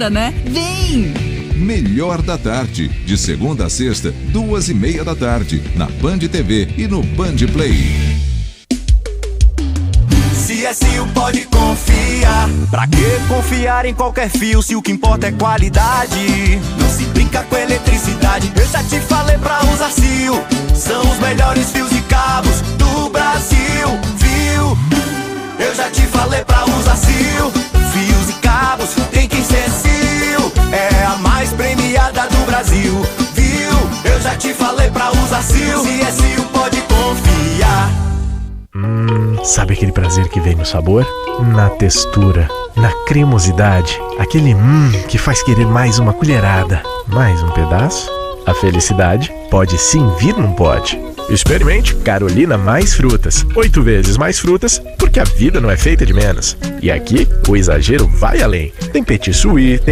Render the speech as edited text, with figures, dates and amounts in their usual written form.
né? Vem! Melhor da Tarde, de segunda a sexta, 14h30, na Band TV e no Band Play. CSU pode confiar. Pra que confiar em qualquer fio se o que importa é qualidade? Não se brinca com eletricidade. Eu já te falei pra usar CIO. São os melhores fios e cabos do Brasil, viu? Eu já te falei pra usar CIO. Fios e cabos tem que ser CIO. É a mais premiada do Brasil, viu? Eu já te falei pra usar CIO. CSU pode confiar. Sabe aquele prazer que vem no sabor? Na textura, na cremosidade, aquele que faz querer mais uma colherada, mais um pedaço? A felicidade pode sim vir num pote. Experimente Carolina Mais Frutas. 8 vezes mais frutas, porque a vida não é feita de menos. E aqui, o exagero vai além. Tem petit suí, tem